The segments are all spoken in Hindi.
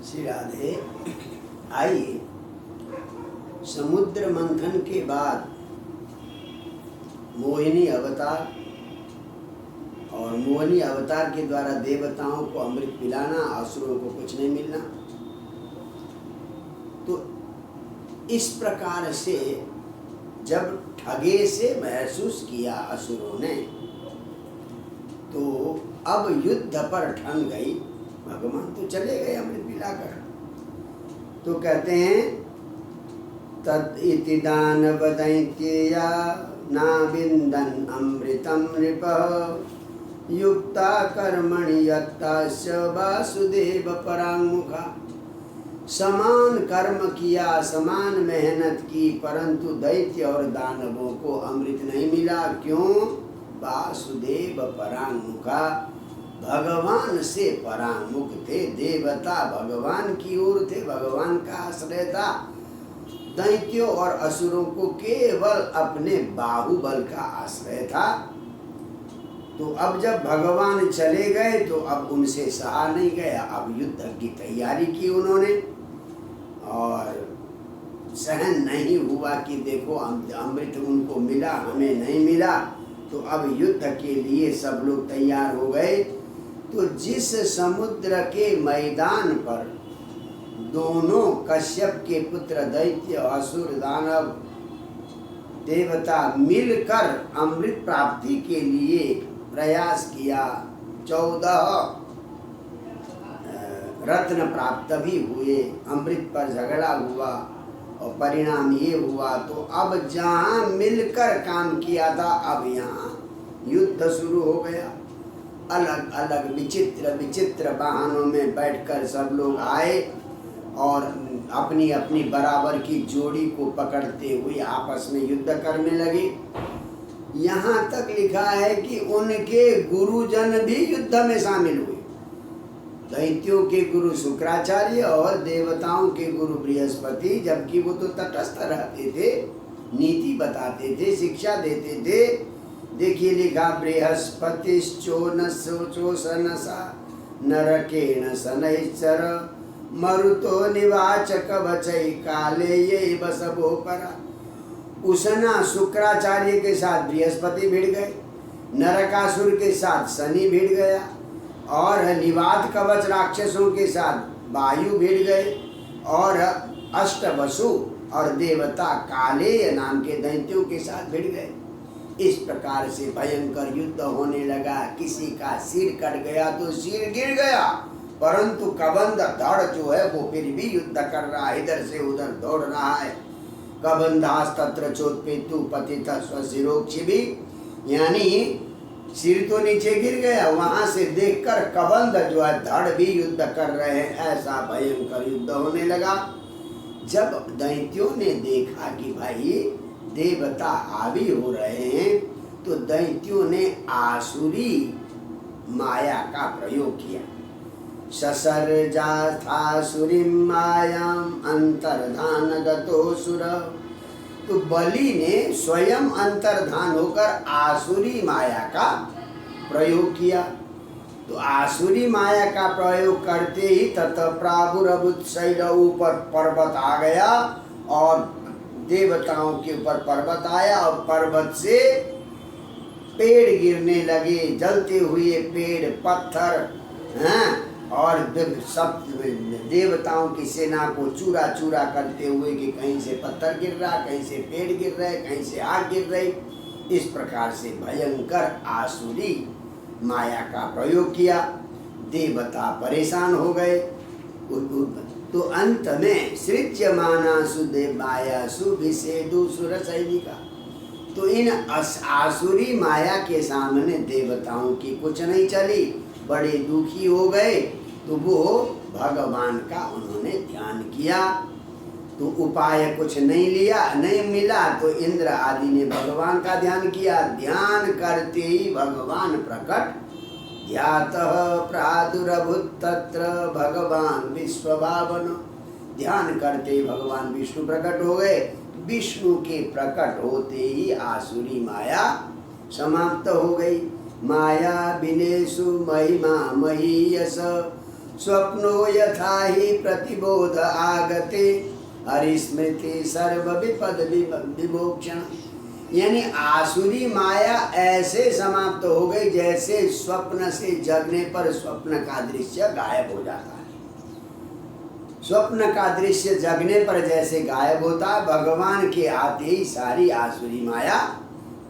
श्री राधे। आइए, समुद्र मंथन के बाद मोहिनी अवतार और मोहिनी अवतार के द्वारा देवताओं को अमृत पिलाना, असुरों को कुछ नहीं मिलना। तो इस प्रकार से जब ठगे से महसूस किया असुरों ने, तो अब युद्ध पर ठन गई। भगवान तो चले गए अमृत पिलाकर। तो कहते हैं तद इति दानव दैत्येया नाविन्दन् अमृतं नृपः युक्ता कर्मणि यत्तास्य वासुदेव पराङ्मुखा। समान कर्म किया, समान मेहनत की, परंतु दैत्य और दानवों को अमृत नहीं मिला। क्यों? वासुदेव पराङ्मुखा, भगवान से पराङ्मुख थे। देवता भगवान की ओर थे, भगवान का आश्रय था। दैत्यों और असुरों को केवल अपने बाहुबल का आश्रय था। तो अब जब भगवान चले गए तो अब उनसे सहा नहीं गया। अब युद्ध की तैयारी की उन्होंने और सहन नहीं हुआ कि देखो अमृत उनको मिला, हमें नहीं मिला। तो अब युद्ध के लिए सब लोग तैयार हो गए। तो जिस समुद्र के मैदान पर दोनों कश्यप के पुत्र दैत्य, असुर, दानव, देवता मिलकर अमृत प्राप्ति के लिए प्रयास किया, 14 रत्न प्राप्त भी हुए, अमृत पर झगड़ा हुआ और परिणाम ये हुआ। तो अब जहाँ मिलकर काम किया था, अब यहाँ युद्ध शुरू हो गया। अलग अलग विचित्र विचित्र वाहनों में बैठकर सब लोग आए और अपनी अपनी बराबर की जोड़ी को पकड़ते हुए आपस में युद्ध करने लगे। यहाँ तक लिखा है कि उनके गुरुजन भी युद्ध में शामिल हुए। दैत्यों के गुरु शुक्राचार्य और देवताओं के गुरु बृहस्पति, जबकि वो तो तटस्थ रहते थे, नीति बताते थे, शिक्षा देते थे। देखिए लिखा, बृहस्पतिश्चोनसोचोसनसा नरकेण शनैश्चर मरुतो निवाच कवचै काले ये बसवो परा। उसना शुक्राचार्य के साथ बृहस्पति भिड़ गए, नरकासुर के साथ शनि भिड़ गया और निवात कवच राक्षसों के साथ वायु भिड़ गए और अष्टवसु और देवता कालेय नाम के दैत्यों के साथ भिड़ गए। इस प्रकार से भयंकर युद्ध होने लगा। किसी का सिर कट गया तो सिर गिर गया, परंतु कबंध धड़ जो है वो फिर भी युद्ध कर रहा है, इधर से उधर दौड़ रहा है। कबंधास तत्र चोत्पेतु पतितः स्वशिरोक्षिभि, यानी सिर तो नीचे गिर गया, वहां से देखकर कबंध जो है धड़ भी युद्ध कर रहे हैं। ऐसा भयंकर युद्ध होने लगा। जब दैत्यों ने देखा कि भाई देवता हावी हो रहे हैं, तो दैत्यों ने आसुरी माया का प्रयोग किया। ससर्जाथासुरीं मायाम अंतर्धान गतोऽसुर। तो बलि ने स्वयं अंतर्धान होकर आसुरी माया का प्रयोग किया। तो आसुरी माया का प्रयोग करते ही ततः प्रादुरभूत शैल, ऊपर पर्वत आ गया और देवताओं के ऊपर पर्वत आया और पर्वत से पेड़ गिरने लगे, जलते हुए पेड़, पत्थर हैं, और सब देवताओं की सेना को चूरा चूरा करते हुए कि कहीं से पत्थर गिर रहा, कहीं से पेड़ गिर रहे, कहीं से आग गिर रही। इस प्रकार से भयंकर आसुरी माया का प्रयोग किया। देवता परेशान हो गए। तो अंत में सृज्यमानासु देवायासु विषेदुसुर सैनिका। तो इन आसुरी माया के सामने देवताओं की कुछ नहीं चली, बड़े दुखी हो गए। तो वो भगवान का उन्होंने ध्यान किया। तो उपाय कुछ नहीं मिला, तो इंद्र आदि ने भगवान का ध्यान किया। ध्यान करते ही भगवान प्रकट, ध्यातः प्रादुरभूत तत्र भगवान विश्वभावन। ध्यान करते ही भगवान विष्णु प्रकट हो गए। विष्णु के प्रकट होते ही आसुरी माया समाप्त हो गई। माया विनेशु महिमा महीयस स्वप्नो यथा ही प्रतिबोध आगते हरिस्मृति सर्व विपद विमोक्षण। यानी आसुरी माया ऐसे समाप्त हो गई जैसे स्वप्न से जगने पर स्वप्न का दृश्य गायब हो जाता है। स्वप्न का दृश्य जगने पर जैसे गायब होता है, भगवान के आते ही सारी आसुरी माया,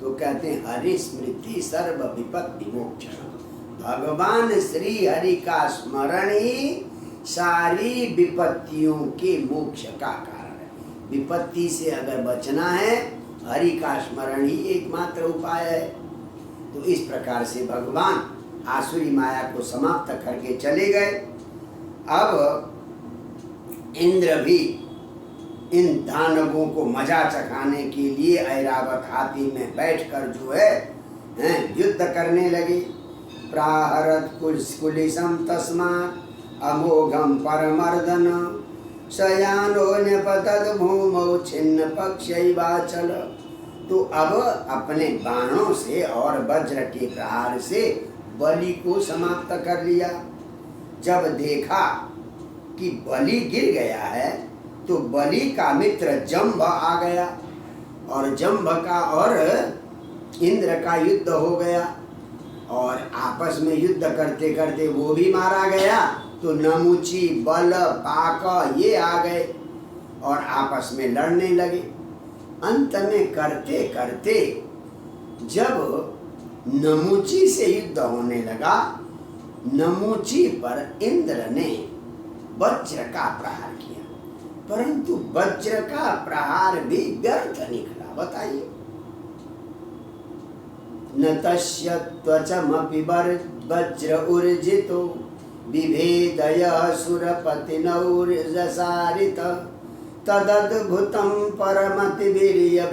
तो कहते हैं हरि स्मृति सर्व विपद विमोक्षण। भगवान श्री हरि का स्मरण ही सारी विपत्तियों के मोक्ष का कारण है। विपत्ति से अगर बचना है, हरि का स्मरण ही एकमात्र उपाय है। तो इस प्रकार से भगवान आसुरी माया को समाप्त करके चले गए। अब इंद्र भी इन दानवों को मजा चखाने के लिए ऐरावत हाथी में बैठकर जो है युद्ध करने लगे। प्राहरत कुलिशम तस्मात् अमोघम परमर्दन शयानो न्यपतत भूमौ छिन्न पक्षैवाचल। तो अब अपने बाणों से और वज्र के प्रहार से बलि को समाप्त कर लिया। जब देखा कि बलि गिर गया है, तो बलि का मित्र जंभ आ गया और जंभ का और इंद्र का युद्ध हो गया और आपस में युद्ध करते करते वो भी मारा गया। तो नमुची, बल, पाक ये आ गए और आपस में लड़ने लगे। अंत में करते करते जब नमुची से युद्ध होने लगा, नमुची पर इंद्र ने वज्र का प्रहार किया, परंतु वज्र का प्रहार भी व्यर्थ निकला। बताइए, न तस्य त्वचमपि वज्र ऊर्जितो विभेदयः सुरपतिनौर्जसारित तदद्भुतं परमतिवीर्यभृत्रभित्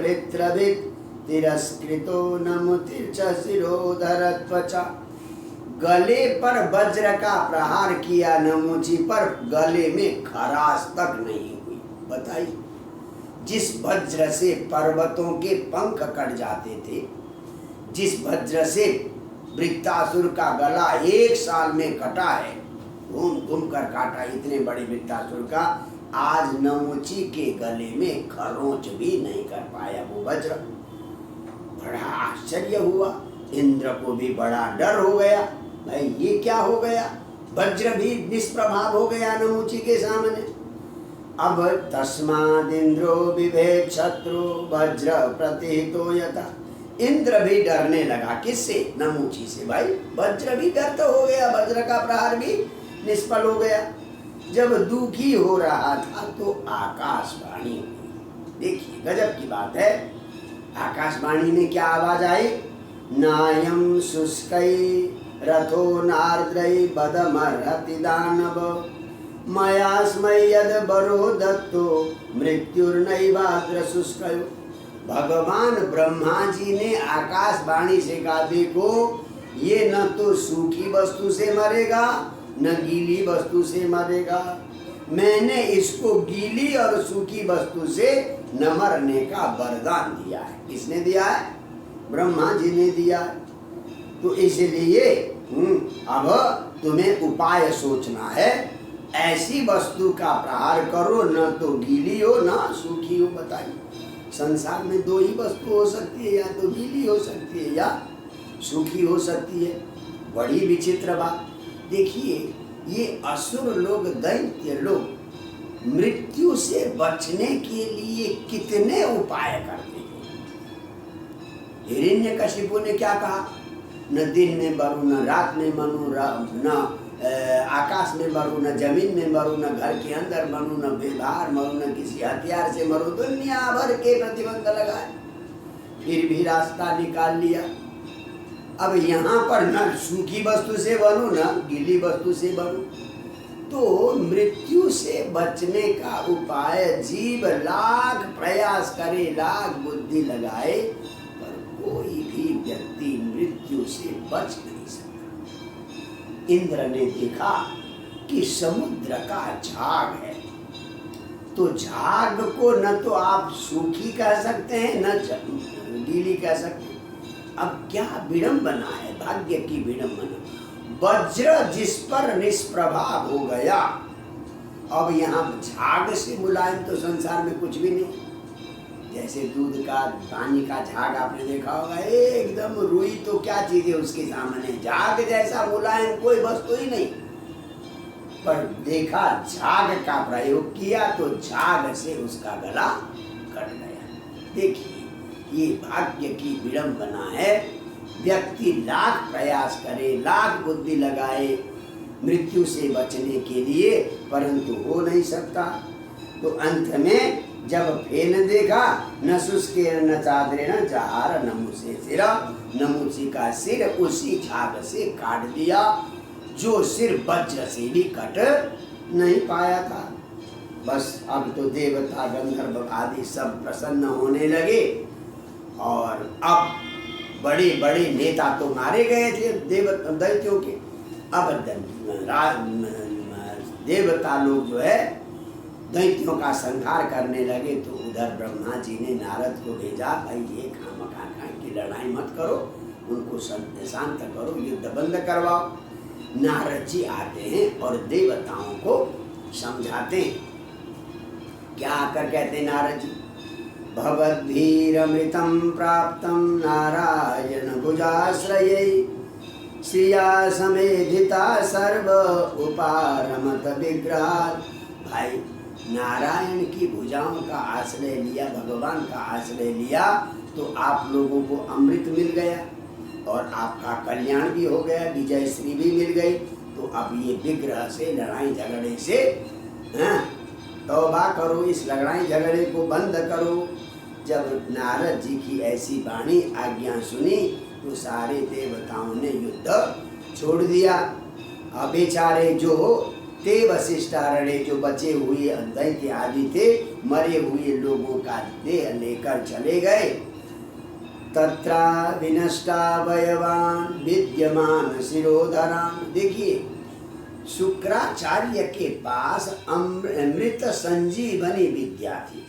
तिरस्कृतो नमुतिर्च शिरोधर त्वचा। गले पर वज्र का प्रहार किया नमुची पर, गले में खराश तक नहीं हुई। बताइए, जिस वज्र से पर्वतों के पंख कट जाते थे, जिस वज्र से वृत्तासुर का गला 1 साल में कटा है, घूम घूम कर काटा इतने बड़े वृत्तासुर का, आज नमुची के गले में खरोंच भी नहीं कर पाया वो वज्र। बड़ा आश्चर्य हुआ, इंद्र को भी बड़ा डर हो गया। भाई ये क्या हो गया, वज्र भी निष्प्रभाव हो गया नमुची के सामने। अब तस्माद् इंद्रो विभेद शत्रु वज्र प्रतिहितो यथा। इंद्र भी डरने लगा, किससे? नमुची से। भाई वज्र भी व्यर्थ हो गया, वज्र का प्रहार भी निष्फल हो गया। जब दुखी हो रहा था तो आकाशवाणी हुई। देखिए गजब की बात है, आकाशवाणी में क्या आवाज आई? नायम शुष्कै रथो नार्द्रै बदमर्हति दानव मयास्मै यद बरो दत्तो मृत्युर्नैवाद्र शुष्कयो। भगवान ब्रह्मा जी ने आकाशवाणी से कहा, देखो ये न तो सूखी वस्तु से मरेगा न गीली वस्तु से मरेगा, मैंने इसको गीली और सूखी वस्तु से न मरने का वरदान दिया है। किसने दिया है? ब्रह्मा जी ने दिया। तो इसलिए अब तुम्हें उपाय सोचना है, ऐसी वस्तु का प्रहार करो न तो गीली हो न सूखी हो। बताइए, संसार में 2 ही वस्तु हो सकती है, या तो गीली हो सकती है या सूखी हो सकती है। बड़ी विचित्र बात। देखिए, ये असुर लोग, दैत्य लोग मृत्यु से बचने के लिए कितने उपाय करते हैं। हिरण्यकशिपु ने क्या कहा? न दिन में मरूं, न रात में मरूं, न आकाश में मरूं, न जमीन में मरूं, न घर के अंदर मरूं, न बेबार मरूं, न किसी हथियार से मरूं। दुनिया भर के प्रतिबंध लगाए, फिर भी रास्ता निकाल लिया। अब यहाँ पर न सूखी वस्तु से बनूं न गीली वस्तु से बनूं। तो मृत्यु से बचने का उपाय जीव लाख प्रयास करे, लाख बुद्धि लगाए, पर कोई भी व्यक्ति मृत्यु से बच नहीं सकता। इंद्र ने देखा कि समुद्र का झाग है, तो झाग को न तो आप सूखी कह सकते हैं न गीली कह सकते हैं। अब क्या विडंबना है, भाग्य की विडंबना। वज्र जिस पर निष्प्रभाव हो गया। अब यहाँ झाग से मुलायम तो संसार में कुछ भी नहीं। जैसे दूध का पानी का झाग आपने देखा होगा, एकदम रुई तो क्या चीज है उसके सामने, झाग जैसा मुलायम कोई वस्तु ही नहीं। पर देखा झाग का प्रयोग किया तो झाग से उसका गला कट गया। देखिए ये भाग्य की विडंबना है। व्यक्ति लाख प्रयास करे, लाख बुद्धि लगाए मृत्यु से बचने के लिए, परंतु हो नहीं सकता। तो अंत में जब फेन देखा, न शुष्के न चादरे न जहार नमुसे सिरा, नमुसी का सिर उसी झाग से काट दिया जो सिर वज्र से भी कट नहीं पाया था। बस अब तो देवता गंधर्व आदि सब प्रसन्न होने लगे और अब बड़े बड़े नेता तो मारे गए थे दैत्यों के। अब देवता लोग जो है दैत्यों का संहार करने लगे। तो उधर ब्रह्मा जी ने नारद को भेजा, भाई ये खामखा की लड़ाई मत करो, उनको शांत करो, युद्ध बंद करवाओ। नारद जी आते हैं और देवताओं को समझाते हैं। क्या आकर कहते नारद जी, भवद्भिरमृतं प्राप्तं नारायण भुजाश्रयै, श्रिया समेधिता सर्व उपारमत विग्रहात्। भाई नारायण की भुजाओं का आश्रय लिया, भगवान का आश्रय लिया तो आप लोगों को अमृत मिल गया और आपका कल्याण भी हो गया, विजय श्री भी मिल गई। तो अब ये विग्रह से, लड़ाई झगड़े से तौबा करो, इस लड़ाई झगड़े को बंद करो। जब नारद जी की ऐसी वाणी आज्ञा सुनी तो सारे देवताओं ने युद्ध छोड़ दिया। अब बेचारे जो ते वशिष्ठारण्य जो बचे हुए दैत्य आदि थे, मरे हुए लोगों का देह लेकर चले गए। तत्रा विनष्टावयवान् विद्यमान शिरोधरान्। देखिए शुक्राचार्य के पास अमृत संजीवनी विद्या थी,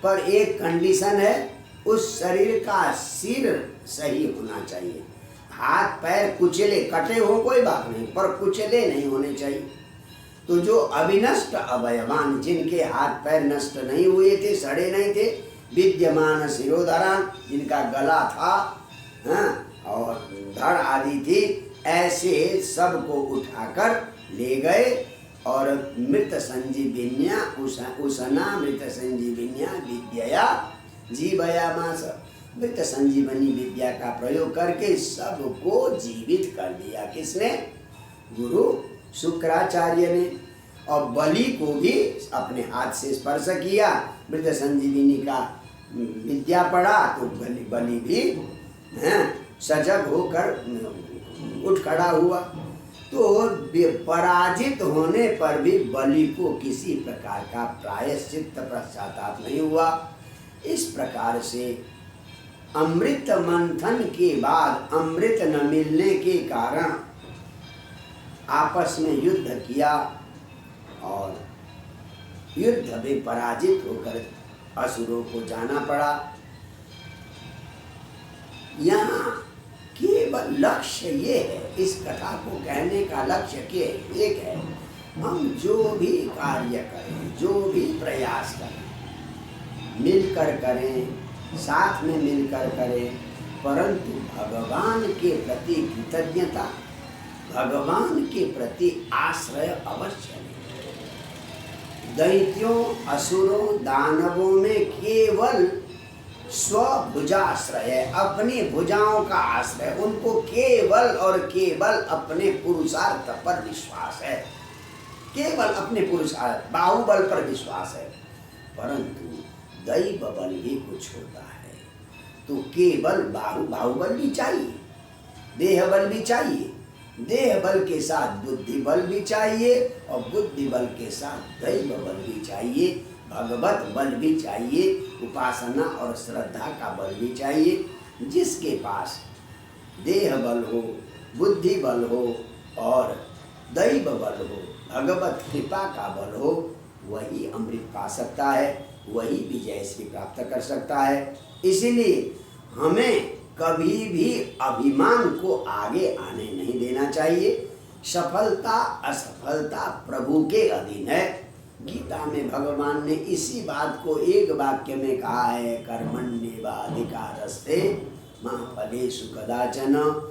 पर एक कंडीशन है, उस शरीर का सिर सही होना चाहिए। हाथ पैर कुचले कटे हो कोई बात नहीं, पर कुचले नहीं होने चाहिए। तो जो अविनष्ट अवयवान, जिनके हाथ पैर नष्ट नहीं हुए थे, सड़े नहीं थे, विद्यमान शिरोधरान, जिनका गला था और धड़ आदि थी, ऐसे सबको उठाकर ले गए और मृत संजीविन्या उसना मृत संजीविन्या विद्या जीवयामास। मृत संजीवनी विद्या का प्रयोग करके सबको जीवित कर दिया। किसने? गुरु शुक्राचार्य ने। और बलि को भी अपने हाथ से स्पर्श किया, मृत संजीविनी का विद्या पढ़ा तो बलि भी सजग होकर उठ खड़ा हुआ। तो पराजित होने पर भी बलि को किसी प्रकार का प्रायश्चित पश्चाताप नहीं हुआ। इस प्रकार से अमृत मंथन के बाद अमृत न मिलने के कारण आपस में युद्ध किया और युद्ध में पराजित होकर असुरों को जाना पड़ा। यहाँ केवल लक्ष्य ये है, इस कथा को कहने का लक्ष्य के एक है, हम जो भी कार्य करें, जो भी प्रयास करें, मिलकर करें, साथ में मिलकर करें, परंतु भगवान के प्रति कृतज्ञता, भगवान के प्रति आश्रय अवश्य नहीं। दैत्यों, असुरों, दानवों में केवल स्वभुजाश्रय, अपनी भुजाओं का आश्रय, उनको केवल और केवल अपने पुरुषार्थ पर विश्वास है, केवल अपने पुरुषार्थ बाहुबल पर विश्वास है। परंतु दैव बल भी कुछ होता है, तो केवल बाहुबल भी चाहिए, देह बल भी चाहिए, देह बल के साथ बुद्धि बल भी चाहिए और बुद्धि बल के साथ दैव बल भी चाहिए, भगवत बल भी चाहिए, उपासना और श्रद्धा का बल भी चाहिए। जिसके पास देह बल हो, बुद्धि बल हो और दैव बल हो, भगवत कृपा का बल हो, वही अमृत पा सकता है, वही विजय श्री प्राप्त कर सकता है। इसीलिए हमें कभी भी अभिमान को आगे आने नहीं देना चाहिए। सफलता असफलता प्रभु के अधीन है। गीता में भगवान ने इसी बात को एक वाक्य में कहा है, कर्मण्येवाधिकारस्ते मा फलेषु कदाचन।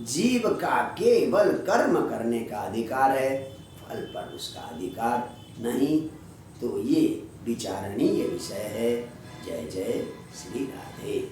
जीव का केवल कर्म करने का अधिकार है, फल पर उसका अधिकार नहीं। तो ये विचारणीय विषय है। जय जय श्री राधे।